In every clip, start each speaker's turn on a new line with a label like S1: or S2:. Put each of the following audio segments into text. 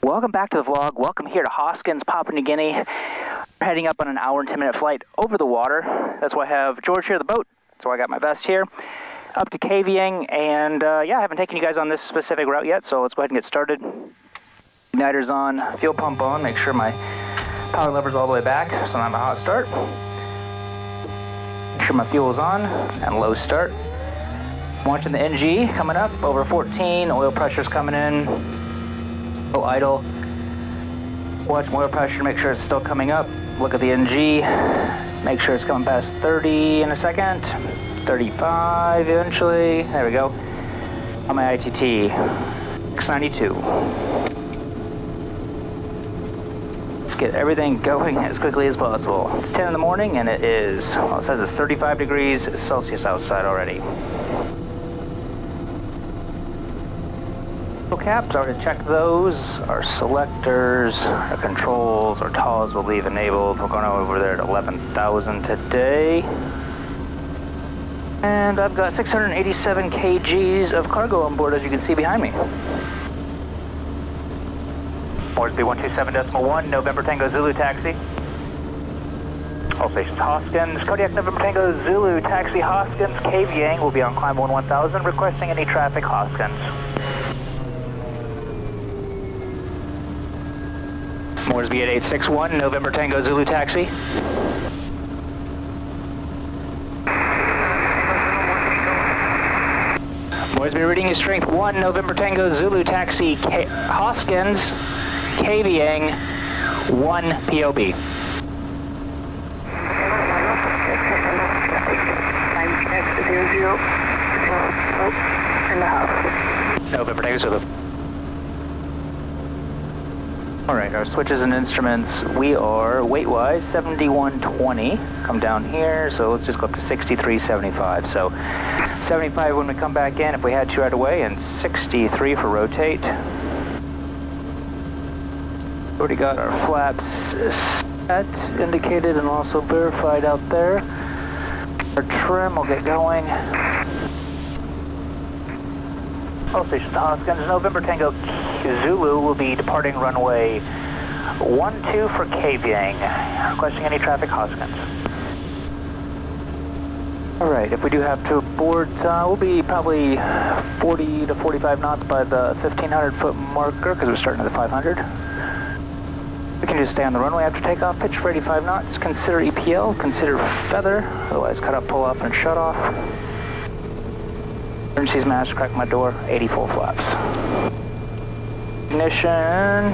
S1: Welcome back to the vlog. Welcome here to Hoskins, Papua New Guinea. We're heading up on an hour and 10-minute flight over the water. That's why I have George here, the boat. That's why I got my vest here. Up to Kavieng, and yeah, I haven't taken you guys on this specific route yet, so let's go ahead and get started. Igniter's on, fuel pump on, make sure my power lever's all the way back, so I'm a hot start. Make sure my fuel's on, and low start. Watching the NG coming up, over 14, oil pressure's coming in. Low idle. Watch oil pressure, make sure it's still coming up. Look at the NG, make sure it's coming past 30 in a second. 35 eventually. There we go. On my ITT, 692. Let's get everything going as quickly as possible. It's 10 in the morning and it is, well, it says it's 35 degrees Celsius outside already. Caps, I already checked those. Our selectors, our controls, our TAWs will leave enabled. We're going over there at 11,000 today. And I've got 687 kgs of cargo on board, as you can see behind me. Moresby 127.1, November Tango Zulu taxi. All stations Hoskins, Kodiak November Tango Zulu taxi Hoskins, Kavieng will be on climb 1000, requesting any traffic Hoskins. Moresby at 861, November Tango Zulu taxi. Moresby reading is strength 1, November Tango Zulu taxi, Hoskins, Kavieng, 1 POB. November Tango Zulu. Alright, our switches and instruments, we are weight-wise 7120. Come down here, so let's just go up to 6375. So 75 when we come back in if we had to right away, and 63 for rotate. Already got our flaps set, indicated and also verified out there. Our trim will get going. All stations Hoskins, November Tango Zulu will be departing runway 12 for Kavieng, requesting any traffic Hoskins. Alright, if we do have to abort, we'll be probably 40 to 45 knots by the 1500 foot marker, because we're starting at the 500. We can just stay on the runway after takeoff, pitch for 85 knots, consider EPL, consider feather, otherwise cut up, pull off, and shut off. Emergencies mask, crack my door, 80 full flaps. Ignition,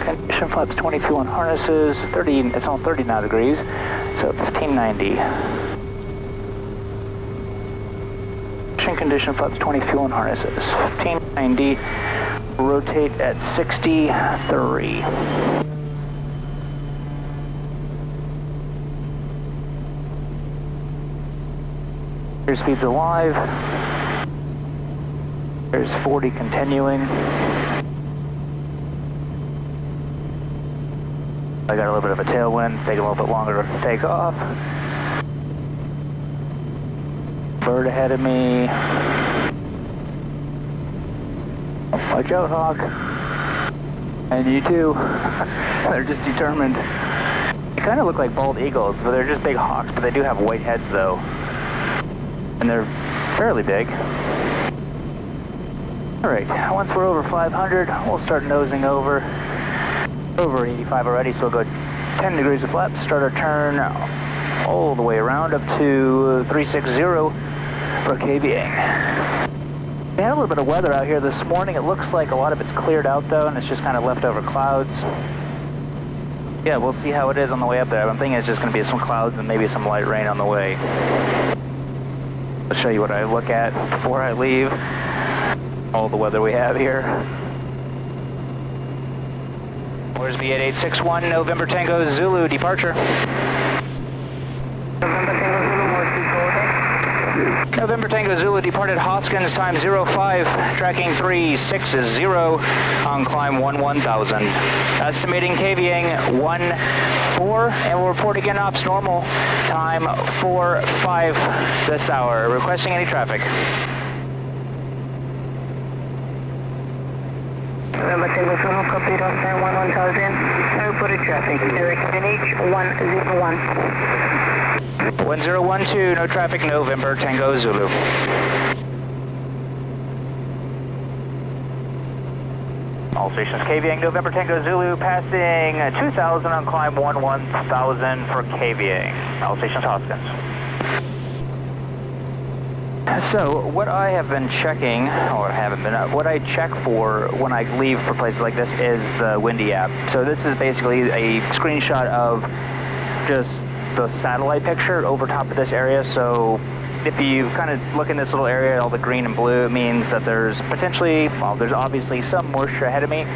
S1: condition flaps 20 fuel and harnesses, 30, it's on 30 now degrees, so 1590. Condition flaps 20 fuel and harnesses, 1590, rotate at 63. Airspeed's alive. There's 40 continuing. I got a little bit of a tailwind, taking a little bit longer to take off. Bird ahead of me. Watch out, Hawk. And you too. They're just determined. They kind of look like bald eagles, but they're just big hawks, but they do have white heads though. And they're fairly big. Alright, once we're over 500, we'll start nosing over 85 already, so we'll go 10 degrees of flaps, start our turn all the way around up to 360 for Kavieng. We had a little bit of weather out here this morning. It looks like a lot of it's cleared out though, and it's just kind of leftover clouds. Yeah, we'll see how it is on the way up there. I'm thinking it's just going to be some clouds and maybe some light rain on the way. I'll show you what I look at before I leave. All the weather we have here. Moresby at 861, November Tango Zulu, departure.
S2: November Tango Zulu, Moresby, go ahead.
S1: November Tango Zulu departed Hoskins, time 05, tracking 360 on climb 1000. Estimating Kavieng 14, and we'll report again ops normal, time 45 this hour. Requesting any traffic.
S2: November Tango Zulu, copy, San Juan 1000. Reported traffic, direct NH 101.
S1: 1012, no traffic, November, Tango Zulu. All stations KVing, November Tango Zulu, passing 2000 on climb 1000 for KVing. All stations Hoskins. So what I have been checking, or haven't been, what I check for when I leave for places like this is the Windy app. So this is basically a screenshot of just the satellite picture over top of this area. So if you kind of look in this little area, all the green and blue, it means that there's potentially, well, there's obviously some moisture ahead of me.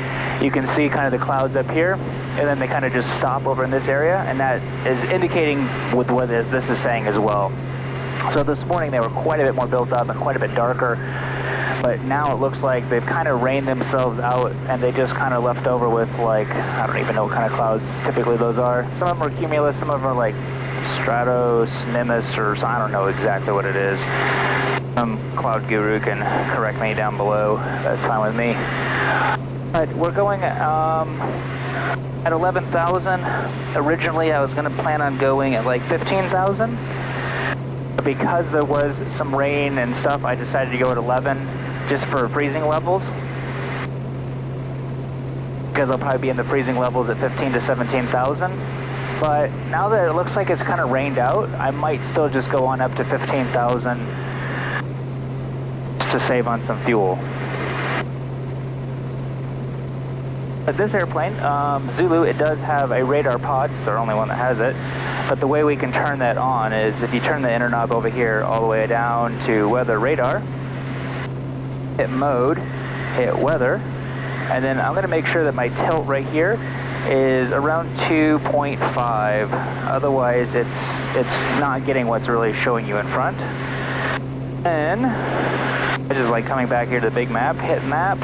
S1: You can see kind of the clouds up here, and then they kind of just stop over in this area, and that is indicating with what this is saying as well. So this morning they were quite a bit more built up and quite a bit darker, but now it looks like they've kind of rained themselves out, and they just kind of left over with, like, I don't even know what kind of clouds typically those are. Some of them are cumulus, some of them are like stratus, nimbus, or I don't know exactly what it is. Some cloud guru can correct me down below. That's fine with me. But we're going at 11,000. Originally I was going to plan on going at like 15,000. Because there was some rain and stuff, I decided to go at 11 just for freezing levels. Because I'll probably be in the freezing levels at 15 to 17,000. But now that it looks like it's kind of rained out, I might still just go on up to 15,000 just to save on some fuel. But this airplane, Zulu, it does have a radar pod. It's our only one that has it. But the way we can turn that on is if you turn the inner knob over here all the way down to weather radar, hit mode, hit weather, and then I'm going to make sure that my tilt right here is around 2.5. Otherwise it's not getting what's really showing you in front. And I just like coming back here to the big map, hit map,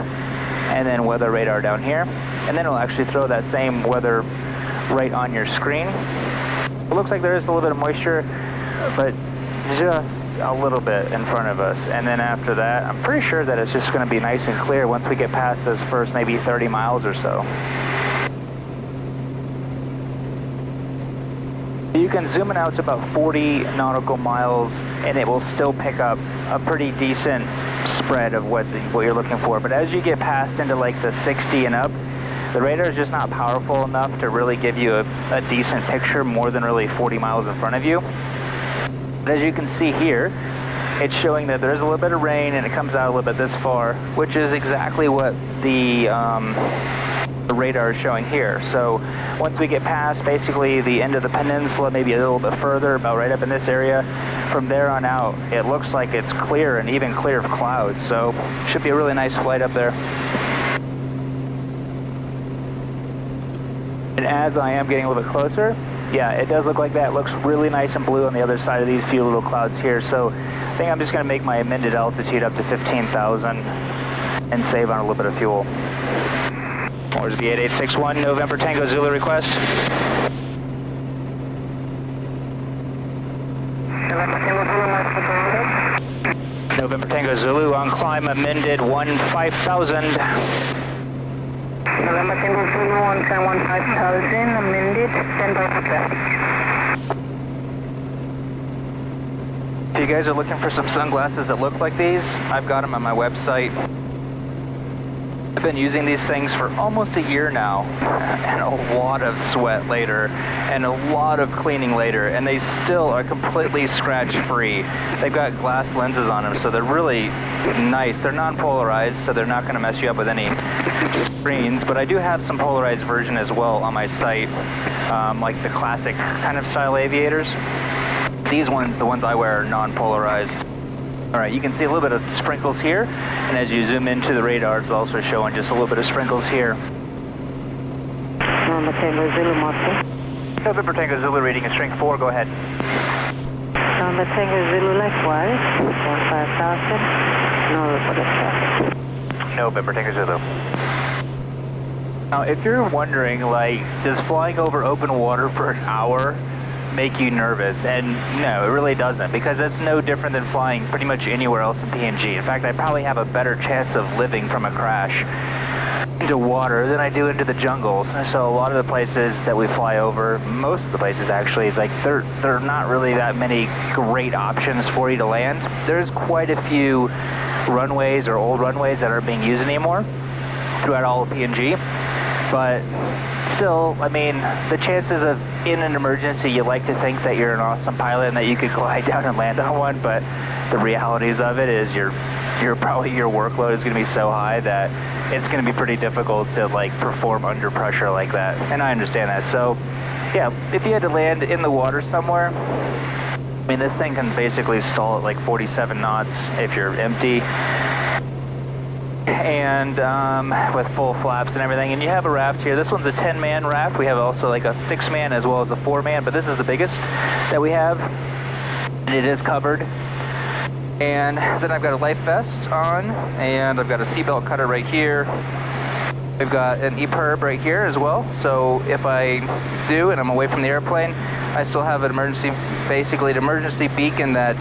S1: and then weather radar down here. And then it'll actually throw that same weather right on your screen. It looks like there is a little bit of moisture, but just a little bit in front of us. And then after that, I'm pretty sure that it's just going to be nice and clear once we get past this first maybe 30 miles or so. You can zoom in out to about 40 nautical miles and it will still pick up a pretty decent spread of what you're looking for. But as you get past into like the 60 and up, the radar is just not powerful enough to really give you a decent picture more than really 40 miles in front of you. But as you can see here, it's showing that there's a little bit of rain and it comes out a little bit this far, which is exactly what the radar is showing here. So once we get past basically the end of the peninsula, maybe a little bit further, about right up in this area, from there on out, it looks like it's clear and even clear of clouds. So should be a really nice flight up there. And as I am getting a little bit closer, yeah, it does look like that. It looks really nice and blue on the other side of these few little clouds here. So I think I'm just going to make my amended altitude up to 15,000 and save on a little bit of fuel. Where's V8861, November Tango Zulu request? November Tango Zulu on climb amended 15,000.
S2: November Tango Zulu on climb 15,000, amended, stand by for traffic.
S1: If you guys are looking for some sunglasses that look like these, I've got them on my website. I've been using these things for almost a year now, and a lot of sweat later, and a lot of cleaning later, and they still are completely scratch-free. They've got glass lenses on them, so they're really nice. They're non-polarized, so they're not going to mess you up with any screens, but I do have some polarized version as well on my site, like the classic kind of style aviators. These ones, the ones I wear, are non-polarized. Alright, you can see a little bit of sprinkles here, and as you zoom into the radar, it's also showing just a little bit of sprinkles here.
S2: November Tango Zulu, Moscow.
S1: November Tango Zulu reading is strength 4, go ahead.
S2: November Tango Zulu, likewise, 15,000, no reported traffic.
S1: November Tango Zulu. Now, if you're wondering, like, does flying over open water for an hour make you nervous? And no, it really doesn't, because it's no different than flying pretty much anywhere else in PNG. In fact, I probably have a better chance of living from a crash into water than I do into the jungles. So a lot of the places that we fly over, most of the places actually, like there are not really that many great options for you to land. There's quite a few runways or old runways that aren't being used anymore throughout all of PNG, but still, I mean, the chances of in an emergency, you like to think that you're an awesome pilot and that you could glide down and land on one, but the realities of it is your workload is going to be so high that it's going to be pretty difficult to like perform under pressure like that, and I understand that. So yeah, if you had to land in the water somewhere, I mean, this thing can basically stall at like 47 knots if you're empty, and with full flaps and everything. And you have a raft here. This one's a 10-man raft. We have also like a 6-man as well as a 4-man, but this is the biggest that we have, and it is covered. And then I've got a life vest on, and I've got a seatbelt cutter right here. We've got an EPIRB right here as well, so if I do and I'm away from the airplane, I still have an emergency, basically an emergency beacon that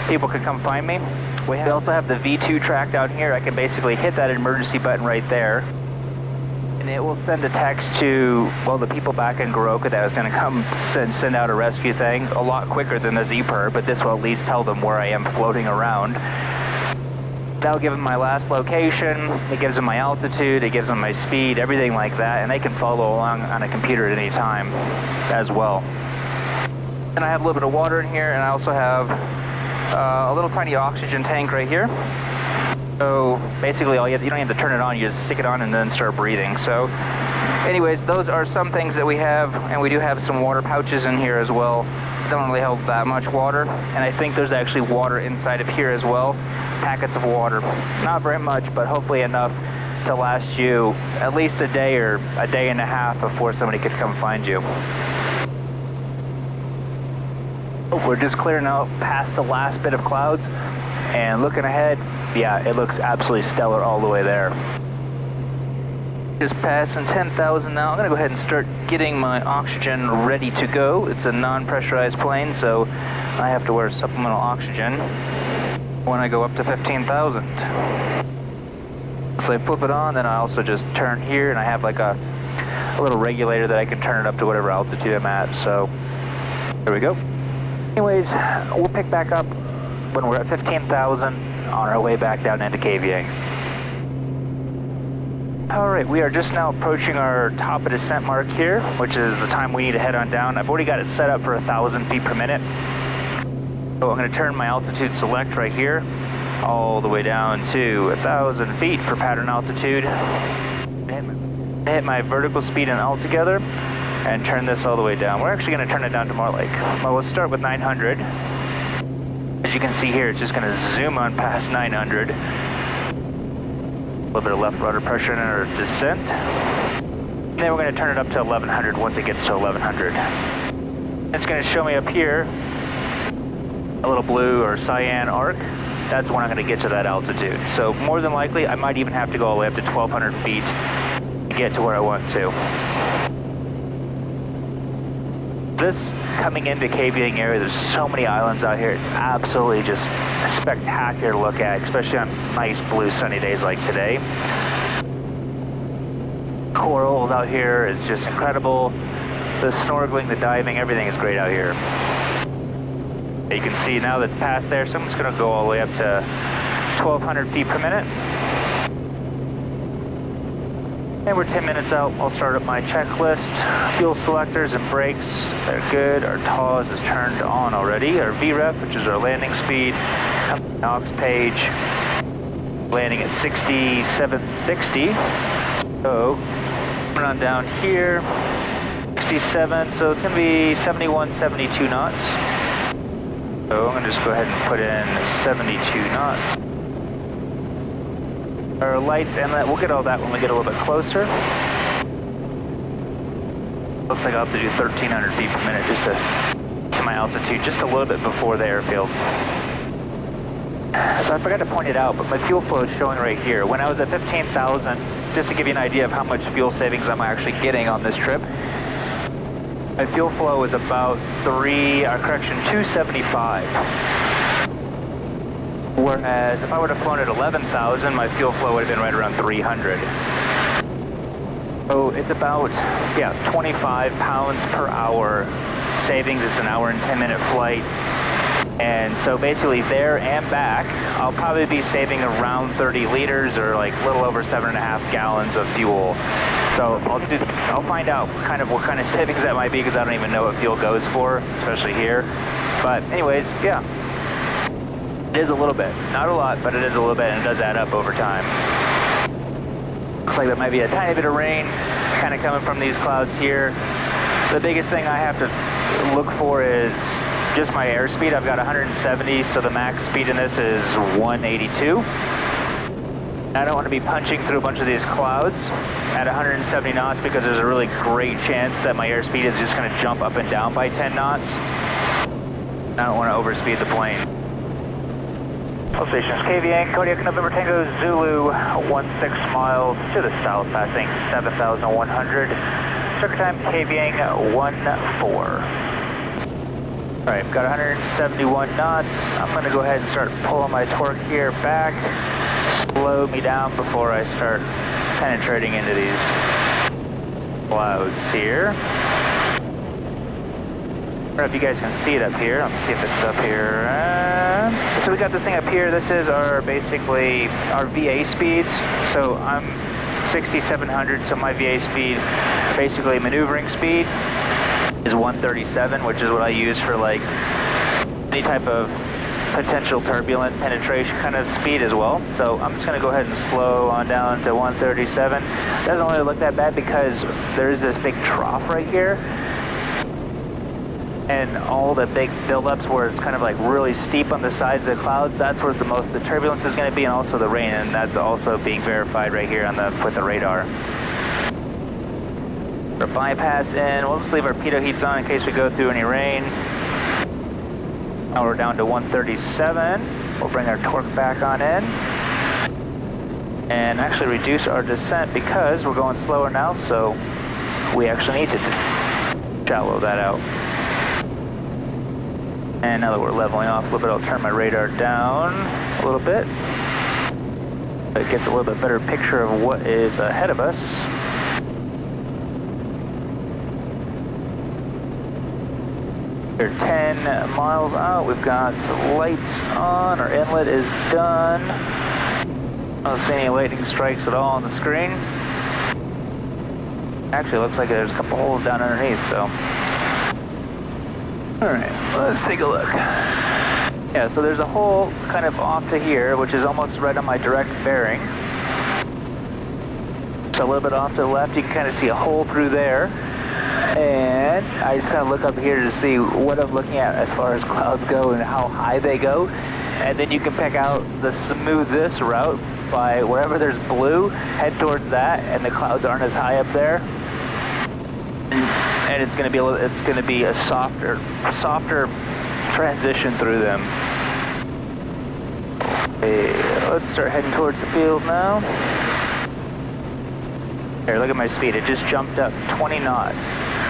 S1: people can come find me. We also have the V2 track down here. I can basically hit that emergency button right there, and it will send a text to, well, the people back in Goroka that is going to come send out a rescue thing a lot quicker than this EPIRB, but this will at least tell them where I am floating around. That'll give them my last location, it gives them my altitude, it gives them my speed, everything like that, and they can follow along on a computer at any time as well. And I have a little bit of water in here, and I also have a little tiny oxygen tank right here. So basically you don't have to turn it on, you just stick it on and then start breathing. So anyways, those are some things that we have, and we do have some water pouches in here as well. Don't really hold that much water, and I think there's actually water inside of here as well. Packets of water. Not very much, but hopefully enough to last you at least a day or a day and a half before somebody could come find you. We're just clearing out past the last bit of clouds, and looking ahead, yeah, it looks absolutely stellar all the way there. Just passing 10,000 now. I'm going to go ahead and start getting my oxygen ready to go. It's a non-pressurized plane, so I have to wear supplemental oxygen when I go up to 15,000. So I flip it on, then I also just turn here, and I have like a little regulator that I can turn it up to whatever altitude I'm at. So there we go. Anyways, we'll pick back up when we're at 15,000 on our way back down into KVA. Alright, we are just now approaching our top of descent mark here, which is the time we need to head on down. I've already got it set up for 1,000 feet per minute. So I'm going to turn my altitude select right here, all the way down to 1,000 feet for pattern altitude. Hit my vertical speed and alt together, and turn this all the way down. We're actually going to turn it down to more like, well, we'll start with 900. As you can see here, it's just going to zoom on past 900. A little bit of left rudder pressure in our descent. And then we're going to turn it up to 1100 once it gets to 1100. It's going to show me up here a little blue or cyan arc. That's when I'm going to get to that altitude. So more than likely, I might even have to go all the way up to 1,200 feet to get to where I want to. This coming into KVA area, there's so many islands out here. It's absolutely just spectacular to look at, especially on nice blue sunny days like today. Corals out here is just incredible. The snorkeling, the diving, everything is great out here. You can see now that's past there, so I'm just going to go all the way up to 1,200 feet per minute. And we're 10 minutes out. I'll start up my checklist. Fuel selectors and brakes, they're good. Our TAWS is turned on already. Our VREF, which is our landing speed. NOx page, landing at 6760. So, coming on down here, 67, so it's going to be 71, 72 knots. So I'm going to just go ahead and put in 72 knots. Our lights and that, we'll get all that when we get a little bit closer. Looks like I'll have to do 1,300 feet per minute just to my altitude, just a little bit before the airfield. So I forgot to point it out, but my fuel flow is showing right here. When I was at 15,000, just to give you an idea of how much fuel savings I'm actually getting on this trip, my fuel flow is about 275. Whereas if I would have flown at 11,000, my fuel flow would have been right around 300. So it's about, 25 pounds per hour savings. It's an hour and 10-minute flight. And so basically there and back, I'll probably be saving around 30 liters or like a little over 7.5 gallons of fuel. So I'll find out kind of what kind of savings that might be, because I don't even know what fuel goes for, especially here. But anyways, yeah, it is a little bit. Not a lot, but it is a little bit, and it does add up over time. Looks like there might be a tiny bit of rain kind of coming from these clouds here. The biggest thing I have to look for is just my airspeed. I've got 170, so the max speed in this is 182. I don't want to be punching through a bunch of these clouds at 170 knots, because there's a really great chance that my airspeed is just going to jump up and down by 10 knots. I don't want to overspeed the plane. All stations, KVA, Kodiak November Tango Zulu, 16 miles to the south, passing 7,100. Circuit time, KVA 14. All right, got 171 knots. I'm going to go ahead and start pulling my torque here back. Slow me down before I start penetrating into these clouds here. I don't know if you guys can see it up here. Let's see if it's up here. So we got this thing up here. This is basically our VA speeds. So I'm 6,700, so my VA speed, basically maneuvering speed, is 137, which is what I use for like any type of potential turbulent penetration kind of speed as well. So I'm just going to go ahead and slow on down to 137. Doesn't really look that bad because there is this big trough right here, and all the big buildups where it's kind of like really steep on the sides of the clouds, that's where the most of the turbulence is going to be, and also the rain, and that's also being verified right here on with the radar. Our bypass in, we'll just leave our pitot heats on in case we go through any rain. Now we're down to 137. We'll bring our torque back on in and actually reduce our descent because we're going slower now, so we actually need to shallow that out. And now that we're leveling off a little bit, I'll turn my radar down a little bit. It gets a little bit better picture of what is ahead of us. We're 10 miles out. We've got lights on. Our inlet is done. I don't see any lightning strikes at all on the screen. Actually, it looks like there's a couple holes down underneath, so. Alright, let's take a look. Yeah, so there's a hole kind of off to here, which is almost right on my direct bearing. So a little bit off to the left, you can kind of see a hole through there. And I just kind of look up here to see what I'm looking at as far as clouds go and how high they go. And then you can pick out the smoothest route by wherever there's blue, head towards that, and the clouds aren't as high up there. And it's going to be a softer transition through them. Okay, let's start heading towards the field now. Here, look at my speed. It just jumped up 20 knots.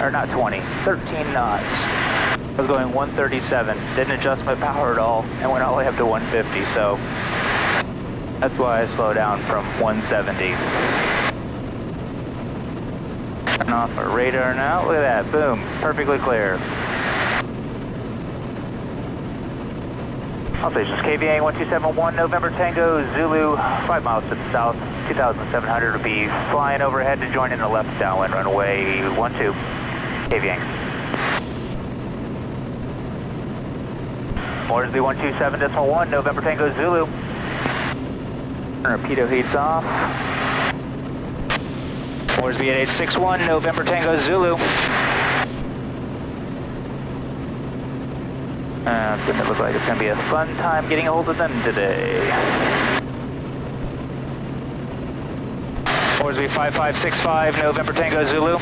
S1: Or not 20, 13 knots. I was going 137. Didn't adjust my power at all and went all the way up to 150. So that's why I slowed down from 170. Turn off our radar now. Look at that. Boom. Perfectly clear. All stations, KVA 1271, November Tango, Zulu, 5 miles to the south, 2,700 will be flying overhead to join in the left downwind runway 12, KVA. Moresby 127.1, November Tango, Zulu. Turn our pitot heats off. Moresby 8861, November Tango, Zulu. Doesn't look like it's going to be a fun time getting a hold of them today. Moresby 5565, November Tango, Zulu.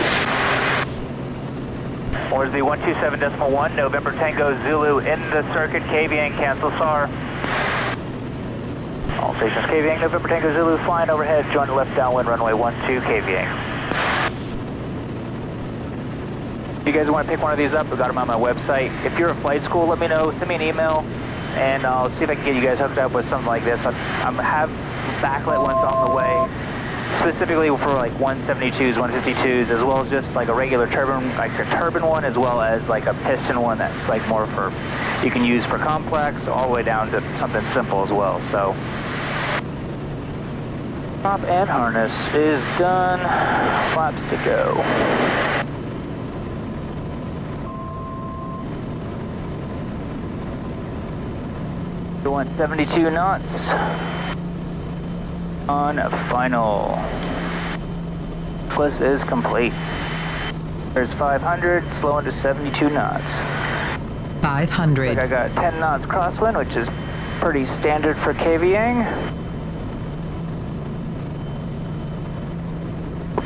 S1: Moresby 127.1, November Tango, Zulu in the circuit, KVA and cancel SAR. All stations, KVA, November Tango, Zulu, flying overhead, join the left downwind runway 12, KVA. If you guys want to pick one of these up, I've got them on my website. If you're a flight school, let me know. Send me an email and I'll see if I can get you guys hooked up with something like this. I have backlit ones on the way, specifically for like 172s, 152s, as well as just like a regular turbine, like a turbine one, as well as like a piston one that's like more for, you can use for complex, all the way down to something simple as well. So, prop and harness is done, flaps to go. 172 knots on final. Checklist is complete. There's 500, slowing to 72 knots.
S3: 500.
S1: Like I got 10 knots crosswind, which is pretty standard for KVing.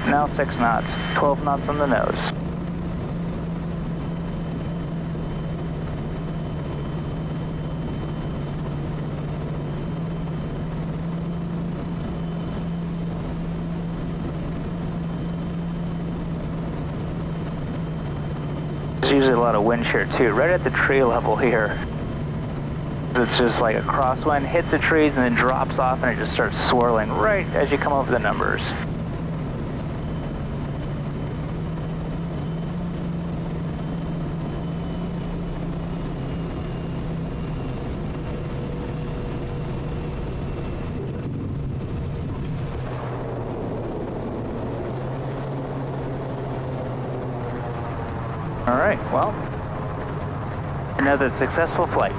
S1: Now 6 knots, 12 knots on the nose. There's usually a lot of wind shear too, right at the tree level here. It's just like a crosswind, hits the trees and then drops off and it just starts swirling right as you come over the numbers. All right, well, another successful flight.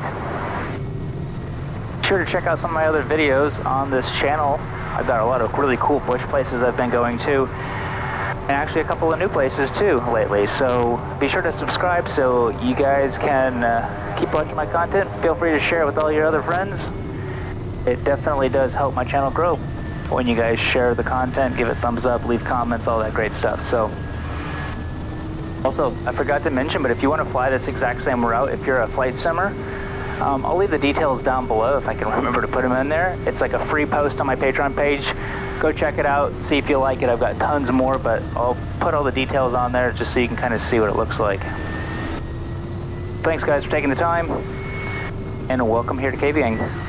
S1: Be sure to check out some of my other videos on this channel. I've got a lot of really cool bush places I've been going to, and actually a couple of new places too lately. So be sure to subscribe so you guys can keep watching my content. Feel free to share it with all your other friends. It definitely does help my channel grow when you guys share the content, give it thumbs up, leave comments, all that great stuff. So. Also, I forgot to mention, but if you want to fly this exact same route, if you're a flight simmer, I'll leave the details down below if I can remember to put them in there. It's like a free post on my Patreon page. Go check it out, see if you like it. I've got tons more, but I'll put all the details on there just so you can kind of see what it looks like. Thanks guys for taking the time, and welcome here to KVing.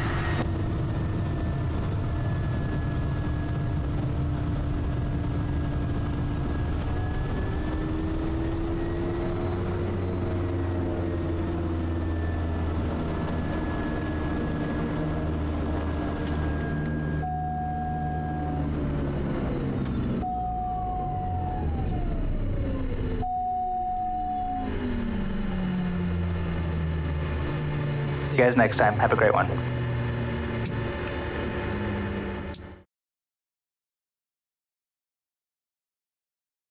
S1: See you guys next time. Have a great one.